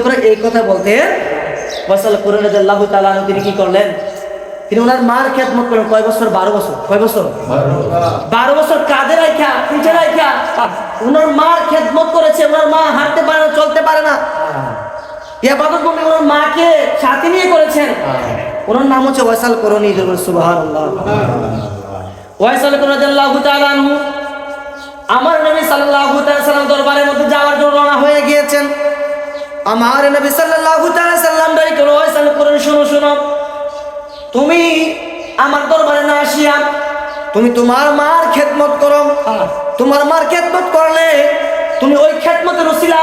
যখন এই কথা বলতেন ওয়াসাল কুরআন রাদিয়াল্লাহু তাআলা আনহু তিনি কি করলেন? তিনি ওনার মার খেদমত করেন কয় বছর? 12 বছর। কয় বছর? 12 বছর কাঁধে রাখা, পিঠে রাখা ওনার মার খেদমত করেছে। ওনার মা হাঁটতে পারে না, চলতে পারে না, ইবাদত বন্দেগি ওনার মাকে সাথে নিয়ে করেছেন। ওনার নাম হচ্ছে ওয়াসাল করণী। সুবহানাল্লাহ। ওয়াসাল করণী রাদিয়াল্লাহু তাআলা আনহু আমার নবী সাল্লাল্লাহু তাআলা সাল্লাম দরবারের মধ্যে যাওয়ার জন্য রওনা হয়ে গিয়েছেন। আমার নবী সাল্লাল্লাহু তাআলা সাল্লাম ডাইকে ওয়াসাল করণী, শোনো শোনো, তুমি আমার দরবারে না আসিয়া তুমি তোমার মার খেদমত করো। তোমার মার খেদমত করলে তুমি ওই খেদমতের উসিলা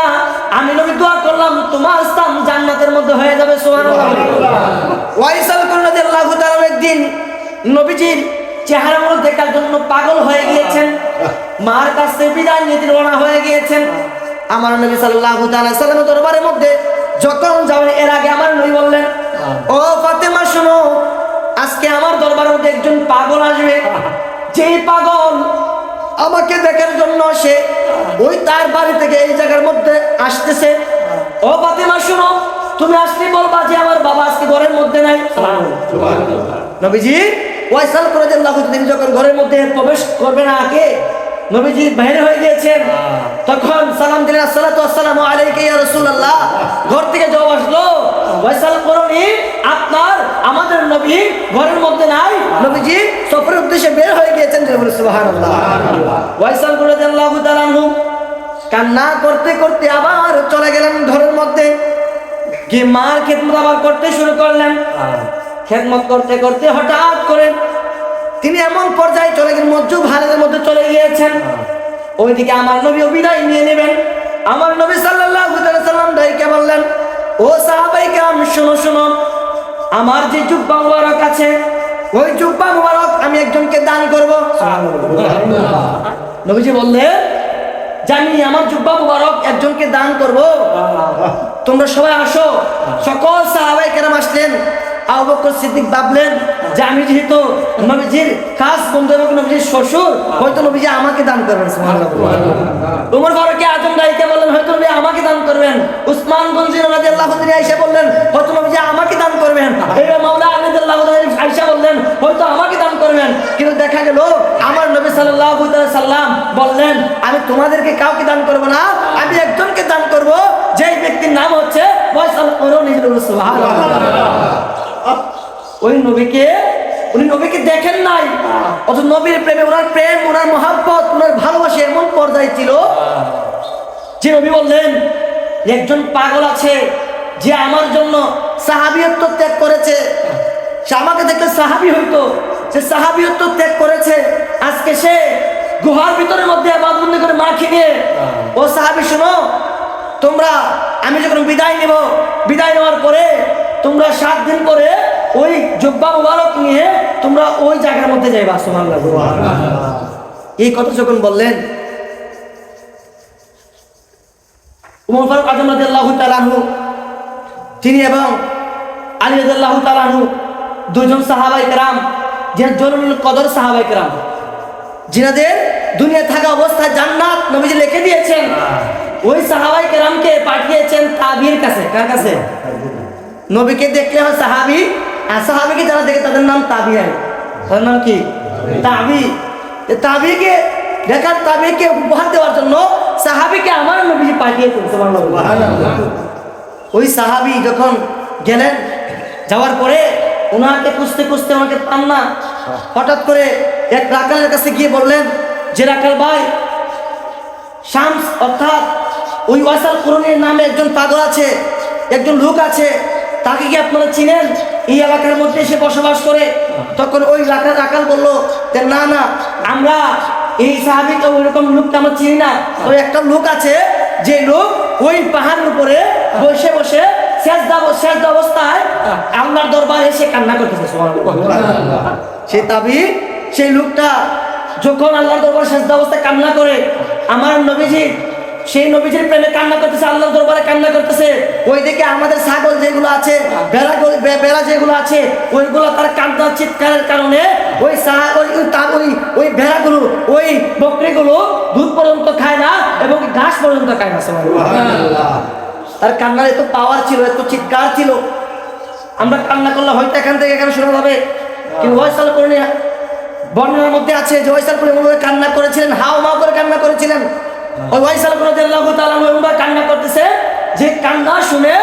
আমি নবী দোয়া করলাম তোমার স্থান জান্নাতের মধ্যে হয়ে যাবে। সুবহানাল্লাহ। ওয়াইসাল রাদিয়াল্লাহু তাআলা একদিন নবীজির চেহারাগুলো দেখার জন্য পাগল হয়ে গিয়েছেন। মার কাছে বিদায় নিতে রওনা হয়ে গিয়েছেন। আমার নবী সাল্লাল্লাহু তাআলা সাল্লামের দরবারের মধ্যে যখন যাবেন এর আগে আমার নবী বললেন, ও ফাতেমা শোনো, আজকে আমার দরবারের মধ্যে একজন পাগল আসবে। যেই পাগল আমাকে দেখার জন্য সে ওই তার বাড়ি থেকে এই জায়গার মধ্যে আসতেছে। ও ফাতেমা শোনো, তুমি আসলে বলবা যে আমার বাবা আজকে ঘরের মধ্যে নাই। নবীজি ওয়াইসাল রাদিয়াল্লাহু তাআলা তিনি যখন ঘরের মধ্যে প্রবেশ করবেন আগে নবীজি বাইরে হয়ে গিয়েছেন, তখন সালাম দিলেন, আসসালাতু ওয়াসসালামু আলাইকা ইয়া রাসূলুল্লাহ। ঘর থেকে জবাব আসলো, ওয়াইসাল করণী, আপনার আমাদের নবী ঘরের মধ্যে নাই। নবীজি সফরের উদ্দেশ্যে বের হয়ে গিয়েছেন। সুবহানাল্লাহ। ওয়াইসাল রাদিয়াল্লাহু তাআলা আনহু কান্না করতে করতে আবার চলে গেলেন ঘরের মধ্যে, গিয়ে মার খেদমত আবার করতে শুরু করলেন। খেদমত করতে করতে হঠাৎ করে তিনি এমন পর্যায়ে চলে গেলেন, মজ্জুব হালের মধ্যে চলে গিয়েছেন। ওইদিকে আমার নবী বিদায় নিয়ে নেবেন। আমার নবী সাল্লাল্লাহু আলাইহি সাল্লাম ডাইকে বললেন, ও সাহাবায়ে কেরাম শোনো শোনো, আমার যে জুব্বা মুবারক আছে ওই জুব্বা মুবারক আমি একজনকে দান করব। নবীজি বললেন, জানি আমার জুব্বা মুবারক একজনকে দান করব, তোমরা সবাই আসো। সকল সাহাবায়ে কেরাম আসলেন। আবু বকর সিদ্দিক ভাবলেন যে আমি যেহেতু নবীজির খাস বন্ধু এবং নবীজির শ্বশুর, হয়তো নবীজি আমাকে দান করবেন। সুবহানাল্লাহ। উমর ফারুক আজম ডাইকে বললেন, হয়তো নবী আমাকে দান করবেন। উসমান গনি রাদিয়াল্লাহু তাআলা আয়েশা বললেন, হয়তো নবীজি আমাকে দান করবেন। এইবার মাওলা আলী রাদিয়াল্লাহু তাআলা আয়েশা বললেন, হয়তো আমাকে দান করবেন। কিন্তু দেখা গেল আমার নবী সাল্লাল্লাহু আলাইহি সাল্লাম বললেন, আমি তোমাদেরকে কাউকে দান করব না, আমি একজনকে দান করব, যেই ব্যক্তির নাম হচ্ছে ওয়াইসাল করণী। সুবহানাল্লাহ। ওই নবীকে উনি নবীকে দেখেন নাই, অথচ নবীর প্রেমে ওনার প্রেম, ওনার মহাব্বত, ওনার ভালোবাসা এমন পর্যায়ে ছিল যে নবী বললেন, একজন পাগল আছে যে আমার জন্য সাহাবিয়ত্ব ত্যাগ করেছে। সে আমাকে দেখলে সাহাবি হইতো, সে সাহাবিয়ত্ব ত্যাগ করেছে। আজকে সে গুহার ভিতরের মধ্যে ইবাদত করে মাকে নিয়ে, ও সাহাবি শোনো, তোমরা আমি যখন বিদায় নেব, বিদায় নেওয়ার পরে তোমরা 7 দিন পরে ওই জুব্বা মুবারক নিয়ে তোমরা ওই জায়গার মধ্যে যাইবা। সুবহানাল্লাহ। এই কথা যখন বললেন, উমর ফারুক আজম রাদিয়াল্লাহু তাআলা আনহু তিনি এবং আলী রাদিয়াল্লাহু তাআলা আনহু দুইজন সাহাবায়ে কেরাম, যে জলিলুল কদর সাহাবায়ে কেরাম, যিনাদের দুনিয়া থাকা অবস্থায় জান্নাত নবীজি লিখে দিয়েছেন, ওই সাহাবায়ে কেরামকে পাঠিয়েছেন তাবির কাছে। কার কাছে? নবীকে দেখলে হয় সাহাবি, আর সাহাবিকে যারা দেখে তাদের নাম তাবিঈন। তাদের নাম কি? তাবি। তাবিকে দেখার, তাবিকে উপহার দেওয়ার জন্য সাহাবিকে আমার নবীজি পাঠিয়েছেন। সুবহানাল্লাহ। ওই সাহাবি যখন গেলেন, যাওয়ার পরে ওনাকে খুঁজতে খুঁজতে ওনাকে পান না। হঠাৎ করে এক রাখালের কাছে গিয়ে বললেন যে, রাখাল ভাই, শামস অর্থাৎ ওই ওয়াসাল করণীর নামে একজন পাগল আছে, একজন লোক আছে, তাকে কি আপনারা চিনেন? এই এলাকার মধ্যে এসে বসবাস করে। তখন ওই রাখাল বলল যে, না না, আমরা এই সাহাবীকে ওইরকম লোকটা আমরা চিনি না। ওই একটা লোক আছে, যে লোক ওই পাহাড়ের উপরে বসে বসে সেজদা অবস্থায় আল্লাহর দরবারে এসে কান্না করতেছে। সুবহানাল্লাহ। সেই তাবি, সেই লোকটা যখন আল্লাহর দরবারে সেজদা অবস্থায় কান্না করে, আমার নবীজি সেই নবীজির প্রেমে কান্না করতেছে, আল্লাহর দরবারে কান্না করতেছে। ওইদিকে আমাদের ছাগল যেগুলো আছে, বেড়া যেগুলো আছে, ওইগুলো তার কান্না চিৎকারের কারণে ওই ভেড়াগুলো, ওই বকরিগুলো দুধ পর্যন্ত খায় না এবং ঘাস পর্যন্ত খায় না। সুবহানাল্লাহ। তার কান্নার এত পাওয়ার ছিল, এত চিৎকার ছিল, আমরা কান্না করলে হয়তো এখান থেকে এখানে শোনা যাবে, কিন্তু ওয়াইসাল করণী বর্ণনার মধ্যে আছে যে ওয়াইসাল করণী কান্না করেছিলেন, হাও মাও করে কান্না করেছিলেন। ওই ওয়াইসাল করণী রাদিয়াল্লাহু তাআলা আনহু কান্না করতেছে, যে কান্না শুনে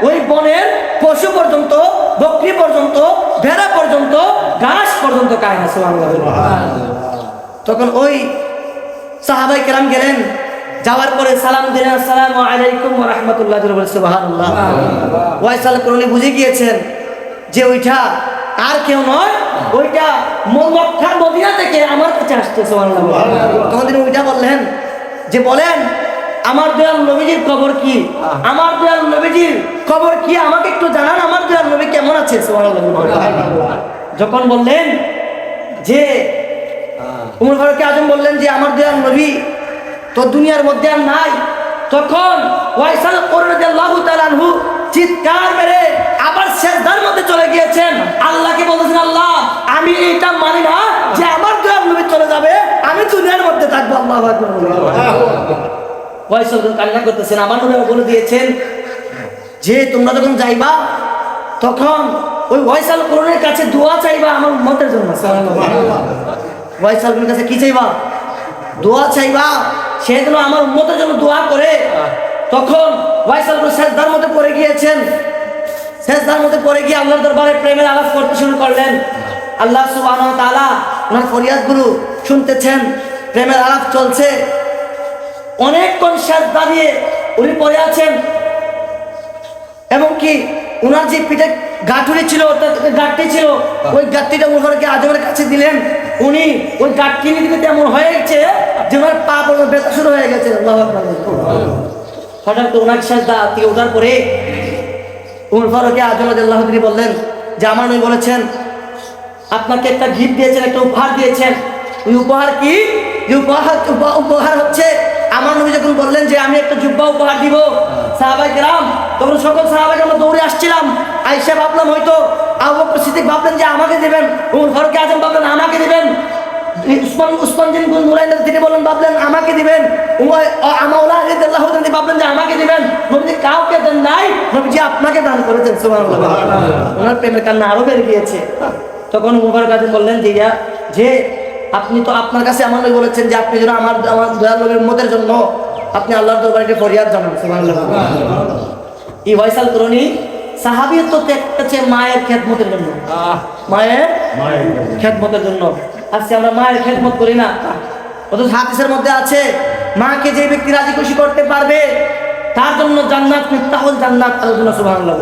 ওই বনের পশু পর্যন্ত, বকরি পর্যন্ত, ভেড়া পর্যন্ত, ঘাস পর্যন্ত কায় না। সুবহানাল্লাহ। তখন ওই সাহাবায়ে কেরাম গেলেন, যাওয়ার পরে সালাম দিলেন, আসসালামু আলাইকুম ওয়া রাহমাতুল্লাহ। সুবহানাল্লাহ। ওয়াইসাল করণী বুঝে গিয়েছেন যে ওইটা আর কেউ নয়, ওইটা মক্কা মদিনা থেকে আমার কাছে আসছে। সুবহানাল্লাহ। তখন তিনি ওইটা বললেন যে বলেন আমার দয়াল নবীজির খবর কি, আমার দয়াল নবীজির খবর কি, আমাকে একটু জানান, আমার দয়াল নবী কেমন আছে। সুবহানাল্লাহ। যখন বললেন যে উমর ফারুক আজম বললেন যে আমার দয়াল নবী তো দুনিয়ার মধ্যে আর নাই, তখন ওয়াইসাল করণী রাদিয়াল্লাহু তাআলা আনহু চিৎকার মেরে আবার সিজদার মধ্যে চলে গিয়েছেন, আল্লাহকে বলতেছেন, আল্লাহ আমি এটা মানি না যে আমার দয়াল নবী চলে যাবে, আমি দুনিয়ার মধ্যে থাকবো। আল্লাহু আকবার। ওয়াইসাল কান্না করতেছেন, আমার নবী বলে দিয়েছেন যে তোমরা যখন যাইবা তখন ওই ওয়াইসাল করণীর কাছে দোয়া চাইবা আমার উম্মতের জন্য। ওয়াইসাল করণীর কাছে কি চাইবা? দোয়া চাইবা, সে যেন আমার উম্মতের জন্য দোয়া করে। তখন ওয়াইসাল করণী সিজদার মধ্যে পড়ে গিয়েছেন, সিজদার মধ্যে পড়ে গিয়ে আল্লাহর দরবারে প্রেমের আলাপ করতে শুরু করলেন। আল্লাহ সুবহানাহু ওয়া তাআলা ওনার ফরিয়াদগুলো শুনতেছেন, প্রেমের আলাপ চলছে। অনেকক্ষণ সিজদা দিয়ে উনি পড়ে আছেন, এবং কি উনার যে পিঠে গাঁঠুরি ছিল, গাঁটটি ছিল, ওই গাঁটটিটা উমরকে আজমের কাছে দিলেন। উনি ওই গাঁটটি নিতে তেমন হয়ে গেছে যে ওনার পা পর্যন্ত ব্যথা শুরু হয়ে গেছে। আল্লাহু আকবার। হঠাৎ ওনার সিজদা থেকে ওঠার পরে উমর ফারুক আজম রাদিয়াল্লাহু তাআলা বললেন যে আমার নবী বলেছেন আপনাকে একটা গিফট দিয়েছেন, একটা উপহার দিয়েছেন। ওই উপহার কি? উপহার হচ্ছে আমার নবী যখন বললেন যে আমি একটা জুব্বা উপহার দিব, সাহাবায়ে কেরাম তখন সকল সাহাবায়ে আমরা দৌড়ে আসছিলাম। আয়েশা ভাবলাম হয়তো আবু বকর সিদ্দিক ভাবলেন যে আমাকে দিবেন, উমর ফারুক আজম ভাবলেন আমাকে দিবেন, উসমান বিন নুরাইন তিনি ভাবলেন আমাকে দিবেন, আমাউলা রাদিয়াল্লাহু তাআলা ভাবলেন যে আমাকে দিবেন। নবীজি কাউকে দেন নাই, নবীজি আপনাকে দান করেছেন। সুবহানাল্লাহ। ওনার প্রেমের কান্না আরো বেড়ে গিয়েছে। তখন উমর ফারুক আজম বললেন যে আপনি তো আপনার কাছে আমার নবী বলেছেন যে আপনি যেন আমার দয়াল নবীর উম্মতের জন্য আপনি আল্লাহর দরবারে ফরিয়াদ জানান। সুবহানাল্লাহ। এই ওয়াইসাল করণী সাহাবিয়ত তো একটা মায়ের খেদমতের জন্য, মায়ের খেদমতের জন্য। আজকে আমরা মায়ের খেদমত করি না। অথচ হাদিসের মধ্যে আছে মাকে যে ব্যক্তি রাজি খুশি করতে পারবে তার জন্য জান্নাত, মিফতাহুল জান্নাত তার জন্য। সুবহানাল্লাহ।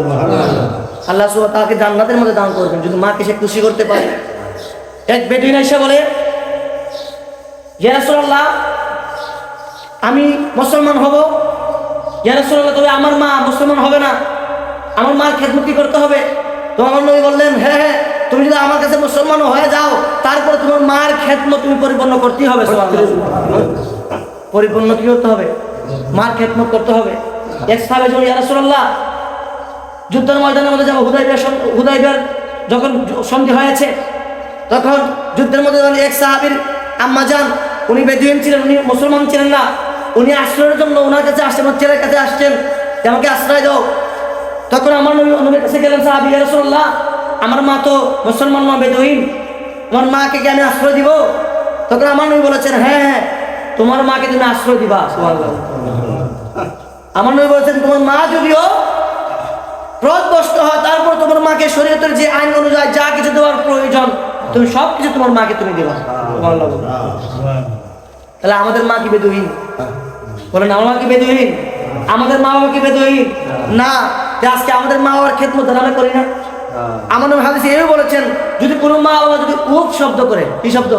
আল্লাহ সুবহানাহু ওয়া তাআলা জান্নাতের মধ্যে দান করবেন যদি মাকে সে খুশি করতে পারে। এক বেদুইন এসে বলে, ইয়া রাসূলুল্লাহ আমি মুসলমান হব। ইয়া রাসূলুল্লাহ তবে আমার মা মুসলমান হবে না, আমার মার খেদমত কি করতে হবে? তো আমার নবী বললেন, হ্যাঁ হ্যাঁ তুমি যদি আমার কাছে মুসলমান হয়ে যাও তারপরে তোমার মার খেদমত তুমি পরিপূর্ণ করতেই হবে। পরিপূর্ণ কি করতে হবে? মার খেদমত করতে হবে। এক সাহাবী বলেন, ইয়া রাসূলুল্লাহ যুদ্ধের ময়দানের মধ্যে যাবো, হুদাইবিয়ার যখন সন্ধি হয়েছে তখন যুদ্ধের মধ্যে এক সাহাবীর আম্মা যান, উনি বেদুইন ছিলেন, উনি মুসলমান ছিলেন না। উনি আশ্রয়ের জন্য ওনার কাছে আসছেন, ওনার ছেলের কাছে আসছেন যে আমাকে আশ্রয় দাও। তখন আমার নবীর কাছে গেলেন সাহাবী, ইয়া রাসূলুল্লাহ আমার মা তো মুসলমান মা, বেদুইন, আমার মাকে কি আমি আশ্রয় দিব? তখন আমার নবী বলেছেন, হ্যাঁ হ্যাঁ তোমার মাকে তুমি আশ্রয় দিবা। সুবহানাল্লাহ। আমার নবী বলেছেন তোমার মা যদিও প্রদবষ্ট হয় তারপর তোমার মাকে শরীয়তের যে আইন অনুযায়ী যা কিছু দেওয়ার প্রয়োজন তুমি সব কিছু তোমার মাকে তুমি দিবা। সুবহানাল্লাহ। তাহলে আমাদের মা কি বেদুইন? বলেন আমার মা কি বেদুইন? আমাদের মা বাবা কি বেদুইন? না। আজকে আমাদের মা বাবার খেদমত আমরা করি না। আমার নবী হাদিসে এই বলেছেন যদি কোনো মা বাবা যদি উফ শব্দ করে, কি শব্দ?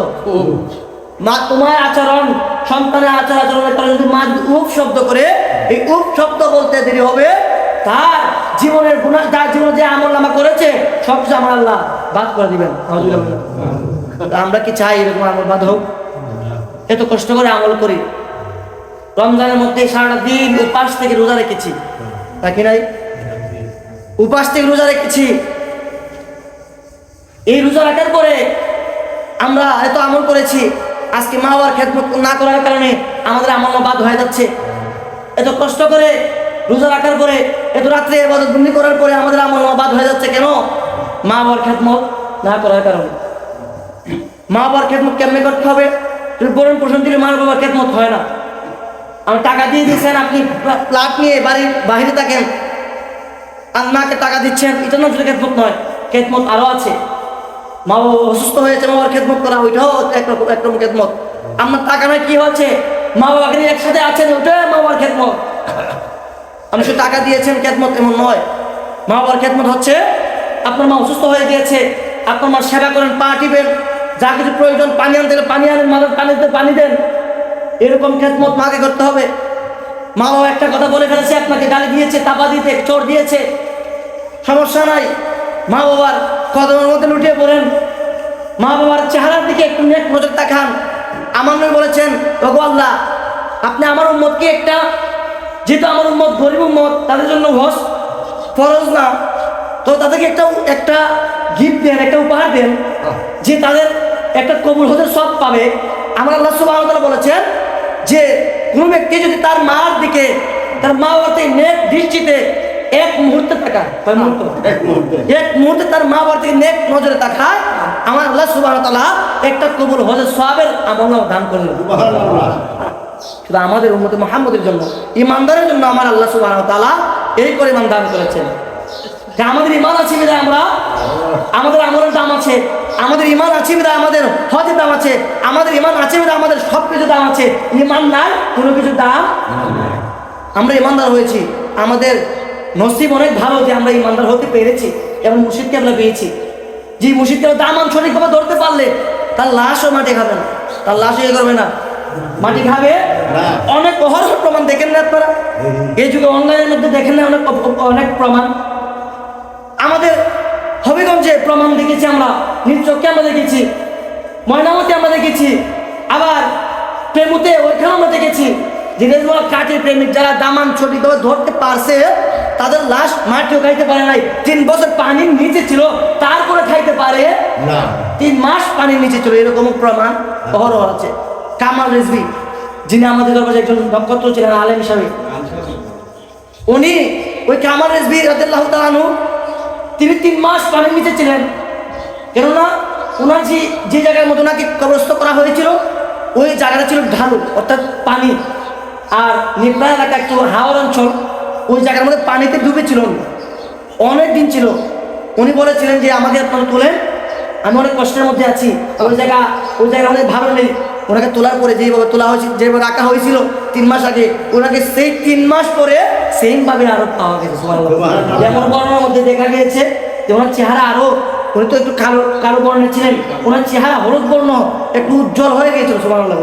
মা তোমার আচরণ সন্তানের আচরণের কারণে যদি মা যদি উফ শব্দ করে, এই উফ শব্দ বলতে দেরি হবে তার জীবনের গুনাহ, তার জীবনে যে আমলনামা করেছে সব কিছু আমার আল্লাহ বাদ করে দিবেন। আমরা কি চাই এরকম আমল বাদ হোক? এত কষ্ট করে আমল করি, রমজানের মধ্যে সারাটা দিন উপাস থেকে রোজা রেখেছি, নাকি নাই? উপাস থেকে রোজা রেখেছি। এই রোজা রাখার পরে আমরা এত আমল করেছি, আজকে মা বাবার খেদমত না করার কারণে আমাদের আমল বাদ হয়ে যাচ্ছে। এত কষ্ট করে রোজা রাখার পরে এত রাত্রে ইবাদত বন্দি করার পরে আমাদের আমল বাদ হয়ে যাচ্ছে কেন? মা বাবার খেদমত না করার কারণে। মা বাবার খেদমত কেমনে করতে হবে? যদি বরণ পোষণ দিলে মা বাবার খেদমত হয় না। আমি টাকা দিয়ে দিচ্ছেন, আপনি প্লাট নিয়ে বাড়ির বাহিরে থাকেন আর মাকে টাকা দিচ্ছেন, এটা না খেদমত নয়। খেদমত আরো আছে। মা বাবা অসুস্থ হয়েছে, মা বাবার খেদমত করা, ওইটাও একরকম খেদমত। আপনার টাকা নয় কি হচ্ছে, মা বাবাকে নিয়ে একসাথে আছেন, ওটাই মা বাবার খেদমত। আপনি শুধু টাকা দিয়েছেন খেদমত এমন নয়। মা বাবার খেদমত হচ্ছে আপনার মা অসুস্থ হয়ে গিয়েছে, আপনার মার সেবা করেন, পা টিপেন, যা কিছু প্রয়োজন, পানি আনতে পানি আনেন, মাথার পানিতে পানি দেন। এরকম খেদমত মাকে করতে হবে। মা বাবা একটা কথা বলে ফেলেছে, আপনাকে গালি দিয়েছে, তাপা দিতে চোর দিয়েছে, সমস্যা নাই, মা বাবার কদমের মধ্যে লুটিয়ে পড়েন, মা বাবার চেহারার দিকে একটু নেক নজর তাকান। আমার নবী বলেছেন, ওগো আল্লাহ, আপনি আমার উম্মতকে একটা, যেহেতু আমার উম্মত গরিব উম্মত, তাদের জন্য হজ ফরজ না, তো তাদেরকে একটা গিফট দেন, একটা উপহার দেন, যে তাদের একটা কবুল হজের সব পাবে। আমার আল্লাহ সুবহানাহু ওয়া তাআলা বলেছেন যে কোনো ব্যক্তি যদি তার মার দিকে, তার মা বাবাতে নেক দৃষ্টিতে এক মুহূর্তে তাকায়, এক মুহূর্তে তার মা বাবার দিকে নেক নজরে তাকায়, আমার আল্লাহ সুবহানাহু ওয়া তাআলা একটা কবুল হজের সওয়াবের আমল দান করলেন। সুবহানাল্লাহ। শুধু আমাদের উম্মতে মুহাম্মদের জন্য, ইমানদারের জন্য আমার আল্লাহ সুবহানাহু ওয়া তাআলা এই পরিমাণ দান করেছেন। যে আমাদের ইমান আছে বিধায় আমরা, আমাদের আমলের দাম আছে, আমাদের ইমান আছে বিধায় আমাদের হজের দাম আছে, আমাদের ইমান আছে বিধায় আমাদের সব কিছু দাম আছে। ইমান নাই, কোনো কিছু দাম। আমরা ইমানদার হয়েছি, আমাদের নসিব অনেক ভালো যে আমরা ইমানদার হতে পেরেছি এবং মুর্শিদকে আমরা পেয়েছি। যে মুর্শিদকে দামান সঠিকভাবে ধরতে পারলে তার লাশও মাটি খাবে না, তার লাশও ইয়ে করবে না, মাটি খাবে। অনেক অহরহ প্রমাণ দেখেন না আপনারা, এই যুগে অনলাইনের মধ্যে দেখেন না অনেক প্রমাণ। আমাদের হবিগঞ্জে প্রমাণ দেখেছি আমরা, নিজ চোখে আমরা দেখেছি, ময়নামতি আমরা দেখেছি, আবার প্রেমুতে ওইখানে আমরা দেখেছি যে কাঠের প্রেমিক যারা দামান সঠিকভাবে ধরতে পারছে তাদের লাশ মাটিও খাইতে পারে নাই। 3 বছর পানির নিচে ছিল, তারপরে খাইতে পারে না। 3 মাস পানির নিচে ছিল, এরকম প্রমাণ অহরহ আছে। কামাল রিজভী, যিনি আমাদের দরবারে একজন নক্ষত্র ছিলেন, আলেম হিসাবে, উনি ওই কামাল রিজভী রাদিয়াল্লাহু তাআলা আনহু, তিনি 3 মাস পানির নিচে ছিলেন। কেননা ওনার যে জায়গার মতো ওনাকে কবরস্থ করা হয়েছিল, ওই জায়গাটা ছিল ঢালু, অর্থাৎ পানি, আর নিপড়া এলাকা একটু হাওয়ার অঞ্চল, ওই জায়গার মধ্যে পানিতে ডুবেছিল, অনেক দিন ছিল। উনি বলেছিলেন যে আমাকে আপনারা তোলেন, আমি অনেক কষ্টের মধ্যে আছি, ওই জায়গা আমাদের ভালো নেই। ওনাকে তোলার পরে যেভাবে তোলা হয়েছিল, যেভাবে রাখা হয়েছিল 3 মাস আগে, ওনাকে সেই 3 মাস পরে সেমভাবে আরো পাওয়া গেছে। যেমন বর্ণনার মধ্যে দেখা গিয়েছে যে ওনার চেহারা আরো, উনি তো একটু কালো বর্ণের ছিলেন, ওনার চেহারা হলুদ বর্ণ, একটু উজ্জ্বল হয়ে গিয়েছিল। সুবহানাল্লাহ।